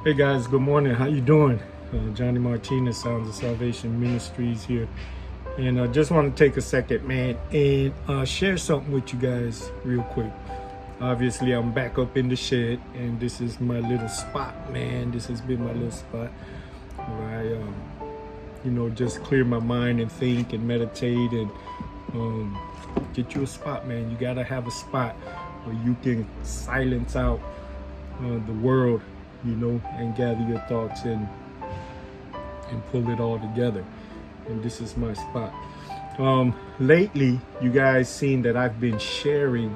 Hey guys, good morning. How you doing? Johnny Martinez, Sounds of Salvation Ministries here, and I just want to take a second, man, and share something with you guys real quick. Obviously, I'm back up in the shed, and this is my little spot, man. This has been my little spot where I, just clear my mind and think and meditate and get you a spot, man. You gotta have a spot where you can silence out the world, and gather your thoughts and pull it all together. And this is my spot. Lately, you guys seen that I've been sharing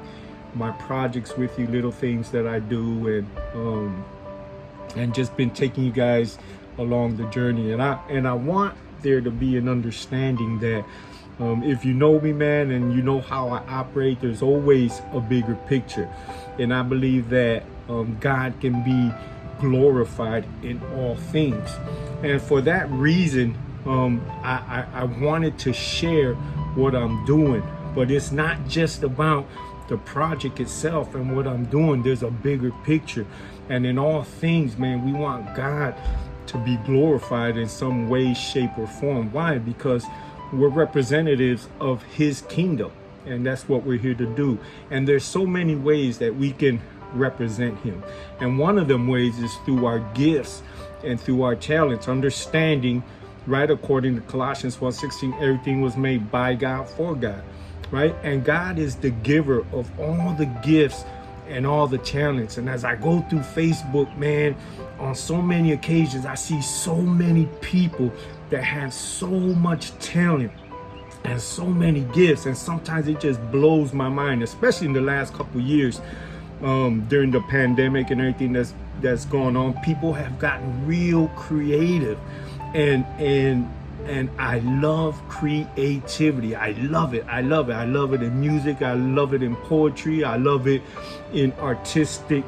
my projects with you, little things that I do, and just been taking you guys along the journey. And I want there to be an understanding that if you know me, man, and you know how I operate, there's always a bigger picture. And I believe that God can be glorified in all things. And for that reason, I wanted to share what I'm doing. But it's not just about the project itself and what I'm doing. There's a bigger picture. And in all things, man, we want God to be glorified in some way, shape, or form. Why? Because we're representatives of his kingdom. And that's what we're here to do. And there's so many ways that we can represent him, and one of them ways is through our gifts and through our talents, understanding, right, according to Colossians 1:16, everything was made by God for God, right? And God is the giver of all the gifts and all the talents. And as I go through Facebook, man, on so many occasions I see so many people that have so much talent and so many gifts, and sometimes it just blows my mind, especially in the last couple years. During the pandemic and everything that's going on, people have gotten real creative, and I love creativity. I love it. I love it in music. I love it in poetry. I love it in artistic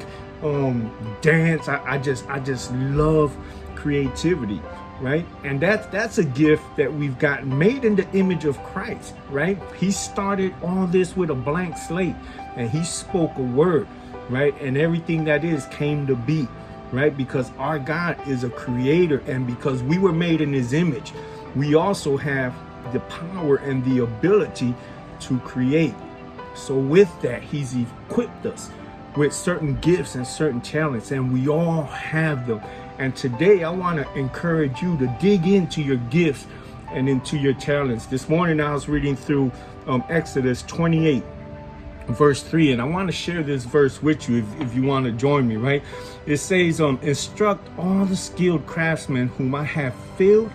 dance. I just love creativity, right? And that's a gift that we've gotten, made in the image of Christ, right? He started all this with a blank slate, and he spoke a word, right? And everything that is came to be, right? Because our God is a creator, and because we were made in his image, we also have the power and the ability to create. So with that, he's equipped us with certain gifts and certain talents, and we all have them. And today I want to encourage you to dig into your gifts and into your talents. This morning I was reading through Exodus 28 verse 3, and I want to share this verse with you if you want to join me, right? It says, instruct all the skilled craftsmen whom I have filled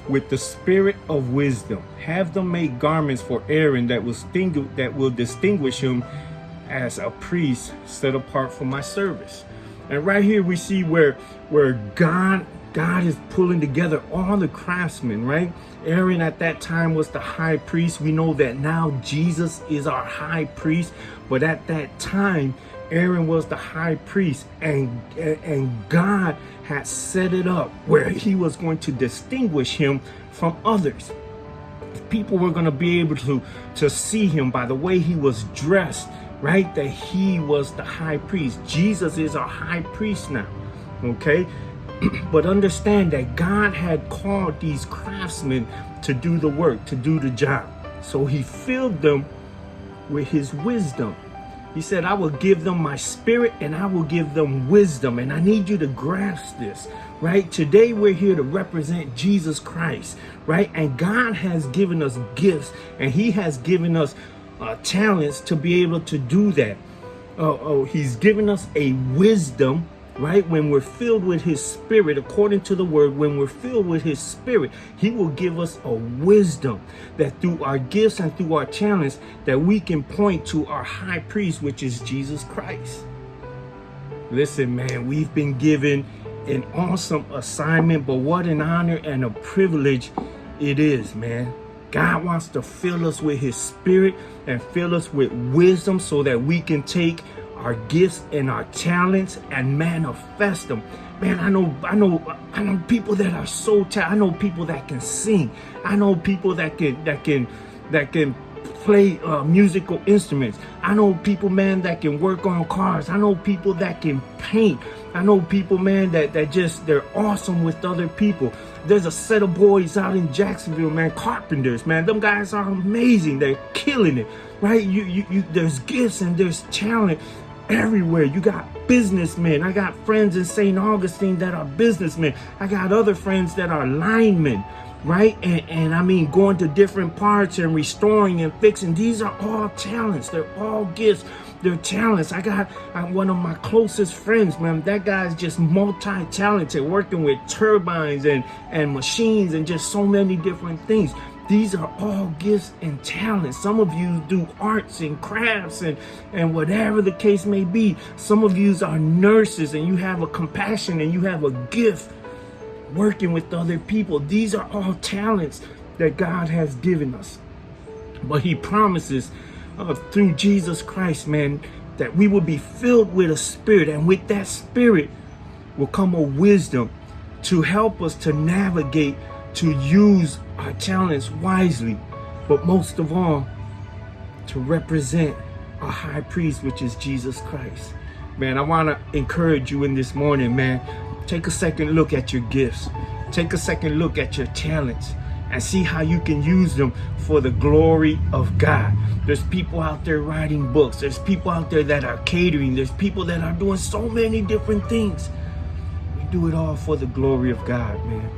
with the spirit of wisdom. Have them make garments for Aaron that will distinguish him as a priest set apart for my service. And right here we see where God is pulling together all the craftsmen, right? Aaron at that time was the high priest. We know that now Jesus is our high priest, but at that time Aaron was the high priest, and God had set it up where he was going to distinguish him from others. People were going to be able to see him by the way he was dressed, right? That he was the high priest. Jesus is our high priest now, okay? But understand that God had called these craftsmen to do the work, to do the job. So he filled them with his wisdom. He said, I will give them my spirit and I will give them wisdom. And I need you to grasp this, right? Today we're here to represent Jesus Christ, right? And God has given us gifts, and he has given us talents to be able to do that. He's given us a wisdom, right? When we're filled with his spirit, according to the word, when we're filled with his spirit, he will give us a wisdom that through our gifts and through our talents that we can point to our high priest, which is Jesus Christ. Listen, man, we've been given an awesome assignment, but what an honor and a privilege it is, man. God wants to fill us with his spirit and fill us with wisdom so that we can take our gifts and our talents and manifest them. Man, I know people that are so talented. I know people that can sing. I know people that can play musical instruments. I know people, man, that can work on cars. I know people that can paint. I know people, man, that they're awesome with other people. There's a set of boys out in Jacksonville, man, carpenters, man. Them guys are amazing. They're killing it, right? There's gifts and there's talent everywhere. You got businessmen. I got friends in St. Augustine that are businessmen. I got other friends that are linemen, right? And I mean, going to different parts and restoring and fixing. These are all talents. They're all gifts. They're talents. I got one of my closest friends, man. That guy's just multi-talented, working with turbines and machines and just so many different things. These are all gifts and talents. Some of you do arts and crafts and whatever the case may be. Some of you are nurses and you have a compassion and you have a gift working with other people. These are all talents that God has given us. But he promises through Jesus Christ, man, that we will be filled with a spirit, and with that spirit will come a wisdom to help us to navigate, to use our talents wisely, but most of all, to represent our high priest, which is Jesus Christ. Man, I want to encourage you in this morning, man. Take a second look at your gifts. Take a second look at your talents and see how you can use them for the glory of God. There's people out there writing books. There's people out there that are catering. There's people that are doing so many different things. We do it all for the glory of God, man.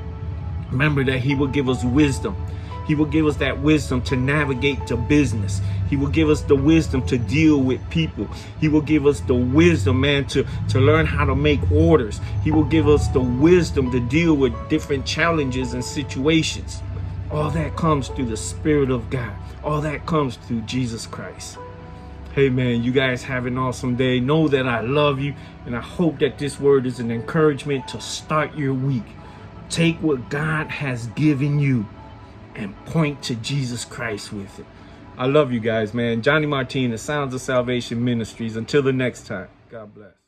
Remember that he will give us wisdom. He will give us that wisdom to navigate to business. He will give us the wisdom to deal with people. He will give us the wisdom, man, to learn how to make orders. He will give us the wisdom to deal with different challenges and situations. All that comes through the Spirit of God. All that comes through Jesus Christ. Hey, man, you guys have an awesome day. Know that I love you, and I hope that this word is an encouragement to start your week. Take what God has given you and point to Jesus Christ with it. I love you guys, man. Johnny Martinez, Sounds of Salvation Ministries. Until the next time, God bless.